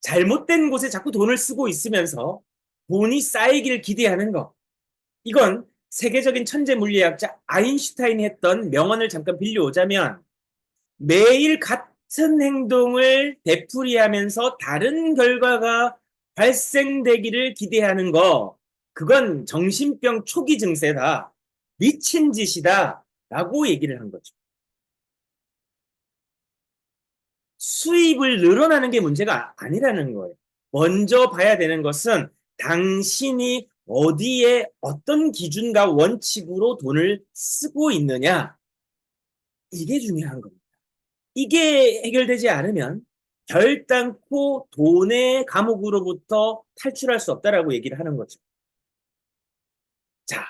잘못된 곳에 자꾸 돈을 쓰고 있으면서 돈이 쌓이기를 기대하는 거. 이건 세계적인 천재 물리학자 아인슈타인이 했던 명언을 잠깐 빌려오자면 매일 같은 행동을 되풀이하면서 다른 결과가 발생되기를 기대하는 거, 그건 정신병 초기 증세다. 미친 짓이다. 라고 얘기를 한 거죠. 수입을 늘어나는 게 문제가 아니라는 거예요. 먼저 봐야 되는 것은 당신이 어디에 어떤 기준과 원칙으로 돈을 쓰고 있느냐. 이게 중요한 겁니다. 이게 해결되지 않으면 결단코 돈의 감옥으로부터 탈출할 수 없다라고 얘기를 하는 거죠. 자,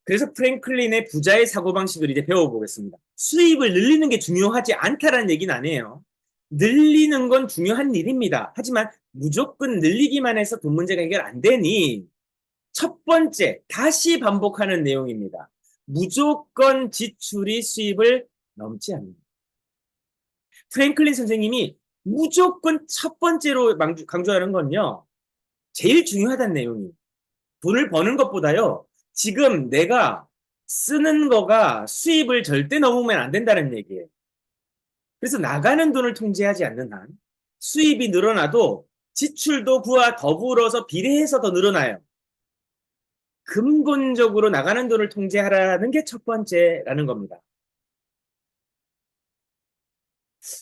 그래서 프랭클린의 부자의 사고방식을 이제 배워보겠습니다. 수입을 늘리는 게 중요하지 않다라는 얘기는 아니에요. 늘리는 건 중요한 일입니다. 하지만 무조건 늘리기만 해서 돈 문제가 해결 안 되니 첫 번째, 다시 반복하는 내용입니다. 무조건 지출이 수입을 넘지 않는다. 프랭클린 선생님이 무조건 첫 번째로 강조하는 건요. 제일 중요하다는 내용이에요. 돈을 버는 것보다요. 지금 내가 쓰는 거가 수입을 절대 넘으면 안 된다는 얘기예요. 그래서 나가는 돈을 통제하지 않는 한 수입이 늘어나도 지출도 그와 더불어서 비례해서 더 늘어나요. 근본적으로 나가는 돈을 통제하라는 게 첫 번째라는 겁니다.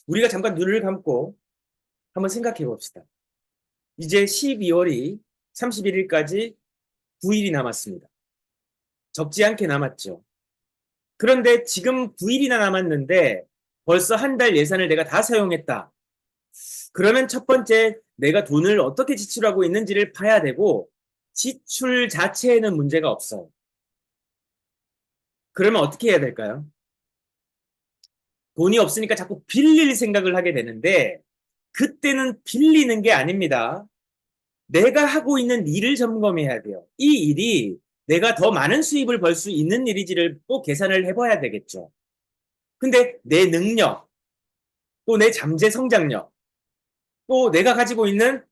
우리가 잠깐 눈을 감고 한번 생각해 봅시다. 이제 12월이 31일까지 9일이 남았습니다. 적지 않게 남았죠. 그런데 지금 9일이나 남았는데 벌써 한 달 예산을 내가 다 사용했다. 그러면 첫 번째, 내가 돈을 어떻게 지출하고 있는지를 봐야 되고 지출 자체에는 문제가 없어요. 그러면 어떻게 해야 될까요? 돈이 없으니까 자꾸 빌릴 생각을 하게 되는데 그때는 빌리는 게 아닙니다. 내가 하고 있는 일을 점검해야 돼요. 이 일이 내가 더 많은 수입을 벌 수 있는 일인지를 또 계산을 해봐야 되겠죠. 근데 내 능력, 또 내 잠재 성장력, 또 내가 가지고 있는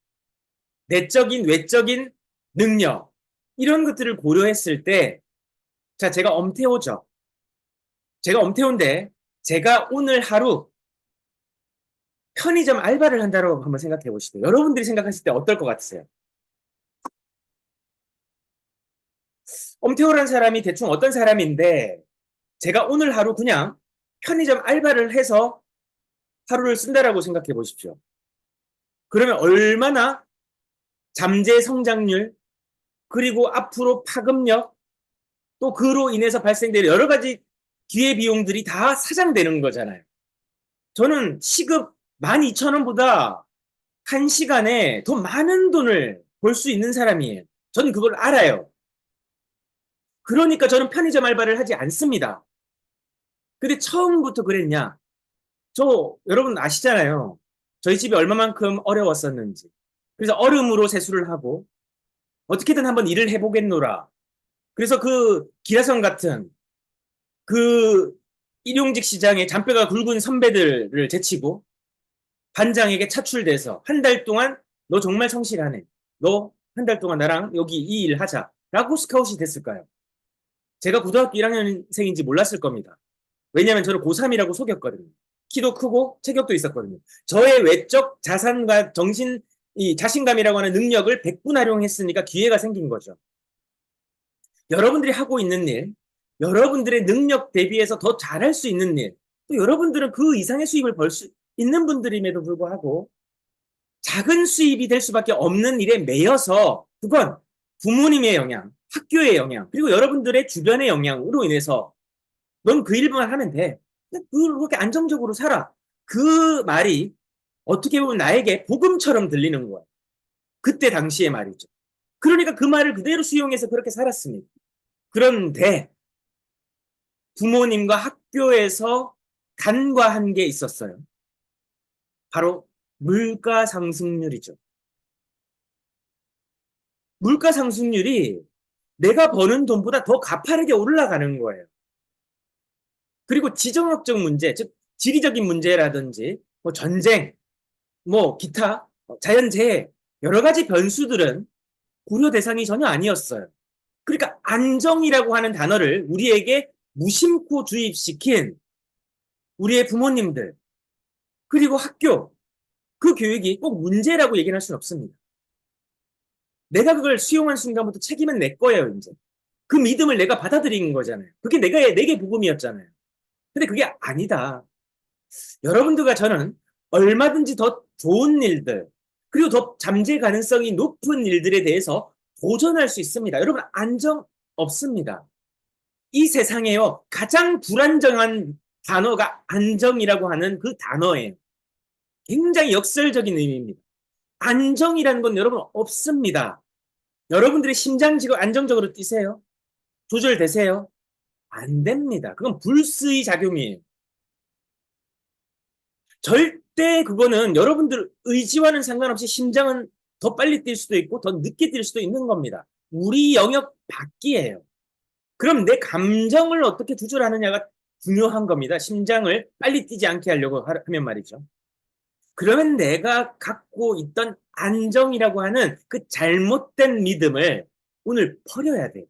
내적인, 외적인 능력, 이런 것들을 고려했을 때, 자, 제가 엄태호죠. 제가 엄태호인데, 제가 오늘 하루 편의점 알바를 한다고 한번 생각해 보시죠. 여러분들이 생각하실 때 어떨 것 같으세요? 엄태호라는 사람이 대충 어떤 사람인데, 제가 오늘 하루 그냥 편의점 알바를 해서 하루를 쓴다라고 생각해 보십시오. 그러면 얼마나 잠재 성장률, 그리고 앞으로 파급력, 또 그로 인해서 발생되는 여러 가지 기회비용들이 다 사장되는 거잖아요. 저는 시급 12,000원보다 한 시간에 더 많은 돈을 벌 수 있는 사람이에요. 저는 그걸 알아요. 그러니까 저는 편의점 알바를 하지 않습니다. 근데 처음부터 그랬냐? 여러분 아시잖아요. 저희 집이 얼마만큼 어려웠었는지. 그래서 얼음으로 세수를 하고 어떻게든 한번 일을 해보겠노라. 그래서 그 기라성 같은 그 일용직 시장의 잔뼈가 굵은 선배들을 제치고 반장에게 차출돼서 한 달 동안 너 정말 성실하네. 너 한 달 동안 나랑 여기 이 일 하자. 라고 스카웃이 됐을까요? 제가 고등학교 1학년생인지 몰랐을 겁니다. 왜냐하면 저를 고3이라고 속였거든요. 키도 크고 체격도 있었거든요. 저의 외적 자산과 이 자신감이라고 하는 능력을 100분 활용했으니까 기회가 생긴 거죠. 여러분들이 하고 있는 일, 여러분들의 능력 대비해서 더 잘할 수 있는 일, 또 여러분들은 그 이상의 수입을 벌 수 있는 분들임에도 불구하고 작은 수입이 될 수밖에 없는 일에 매여서 그건 부모님의 영향, 학교의 영향, 그리고 여러분들의 주변의 영향으로 인해서 넌 그 일만 하면 돼. 그렇게 안정적으로 살아. 그 말이 어떻게 보면 나에게 복음처럼 들리는 거야. 그때 당시의 말이죠. 그러니까 그 말을 그대로 수용해서 그렇게 살았습니다. 그런데 부모님과 학교에서 간과한 게 있었어요. 바로 물가 상승률이죠. 물가 상승률이 내가 버는 돈보다 더 가파르게 올라가는 거예요. 그리고 지정학적 문제, 즉 지리적인 문제라든지 뭐 전쟁, 뭐 기타, 자연재해, 여러 가지 변수들은 고려 대상이 전혀 아니었어요. 그러니까 안정이라고 하는 단어를 우리에게 무심코 주입시킨 우리의 부모님들, 그리고 학교, 그 교육이 꼭 문제라고 얘기할 수는 없습니다. 내가 그걸 수용한 순간부터 책임은 내 거예요, 이제. 그 믿음을 내가 받아들인 거잖아요. 그게 내게 복음이었잖아요. 근데 그게 아니다. 여러분들과 저는 얼마든지 더 좋은 일들, 그리고 더 잠재 가능성이 높은 일들에 대해서 도전할 수 있습니다. 여러분, 안정 없습니다. 이 세상에요, 가장 불안정한 단어가 안정이라고 하는 그 단어예요. 굉장히 역설적인 의미입니다. 안정이라는 건 여러분 없습니다. 여러분들의 심장지가 안정적으로 뛰세요? 조절되세요? 안 됩니다. 그건 불수의 작용이에요. 절대 그거는 여러분들 의지와는 상관없이 심장은 더 빨리 뛸 수도 있고 더 늦게 뛸 수도 있는 겁니다. 우리 영역 밖이에요. 그럼 내 감정을 어떻게 조절하느냐가 중요한 겁니다. 심장을 빨리 뛰지 않게 하려고 하면 말이죠. 그러면 내가 갖고 있던 안정이라고 하는 그 잘못된 믿음을 오늘 버려야 돼요.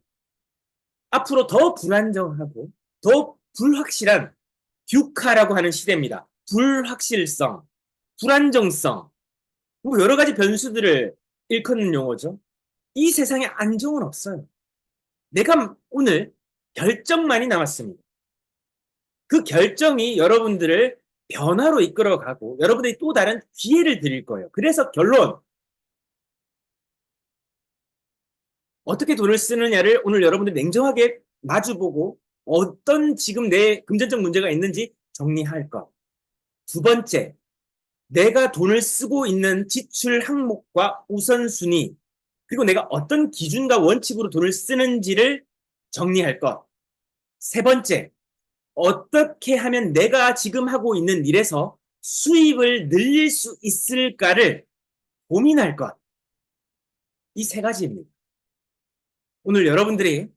앞으로 더 불안정하고 더 불확실한 뷰카라고 하는 시대입니다. 불확실성, 불안정성, 뭐 여러 가지 변수들을 일컫는 용어죠. 이 세상에 안정은 없어요. 내가 오늘 결정만이 남았습니다. 그 결정이 여러분들을 변화로 이끌어가고 여러분들이 또 다른 기회를 드릴 거예요. 그래서 결론, 어떻게 돈을 쓰느냐를 오늘 여러분들 냉정하게 마주보고 어떤 지금 내 금전적 문제가 있는지 정리할 것. 두 번째, 내가 돈을 쓰고 있는 지출 항목과 우선순위, 그리고 내가 어떤 기준과 원칙으로 돈을 쓰는지를 정리할 것. 세 번째, 어떻게 하면 내가 지금 하고 있는 일에서 수입을 늘릴 수 있을까를 고민할 것. 이 세 가지입니다. 오늘 여러분들이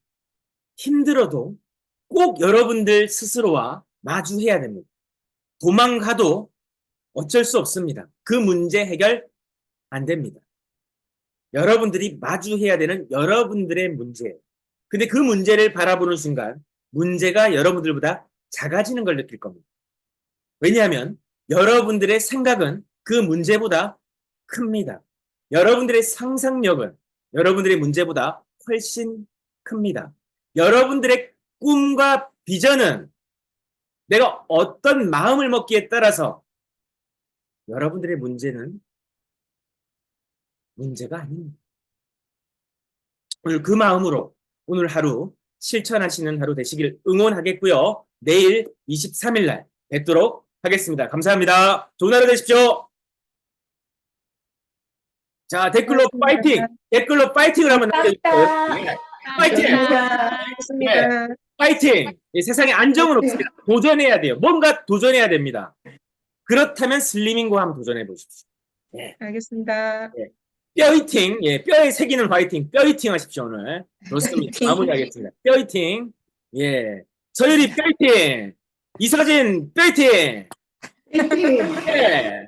힘들어도 꼭 여러분들 스스로와 마주해야 됩니다. 도망가도 어쩔 수 없습니다. 그 문제 해결 안 됩니다. 여러분들이 마주해야 되는 여러분들의 문제. 근데 그 문제를 바라보는 순간 문제가 여러분들보다 작아지는 걸 느낄 겁니다. 왜냐하면 여러분들의 생각은 그 문제보다 큽니다. 여러분들의 상상력은 여러분들의 문제보다 훨씬 큽니다. 여러분들의 꿈과 비전은 내가 어떤 마음을 먹기에 따라서 여러분들의 문제는 문제가 아닙니다. 오늘 그 마음으로 오늘 하루 실천하시는 하루 되시길 응원하겠고요. 내일 23일 날 뵙도록 하겠습니다. 감사합니다. 좋은 하루 되십시오. 자, 댓글로 파이팅! 댓글로 파이팅을 한번 남겨주세요. 파이팅! 네, 파이팅! 이 세상에 안정은 없습니다. 도전해야 돼요. 뭔가 도전해야 됩니다. 그렇다면 슬리밍과 한번 도전해 보십시오. 네. 알겠습니다. 뼈이팅, 예, 뼈에 새기는 화이팅, 뼈이팅 하십시오, 오늘. 좋습니다. 화이팅. 마무리하겠습니다. 뼈이팅, 예. 서유리 뼈이팅! 이서진 뼈이팅! 예.